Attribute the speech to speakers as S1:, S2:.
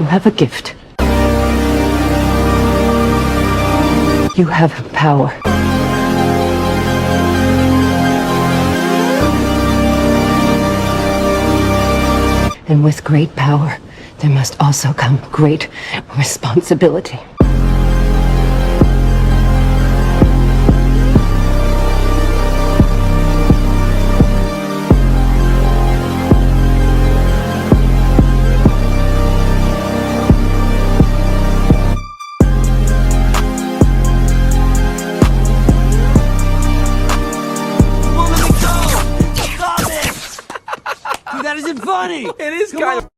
S1: have a gift. You have power. And with great power, there must also come great responsibility.
S2: That isn't funny!
S3: It is kind of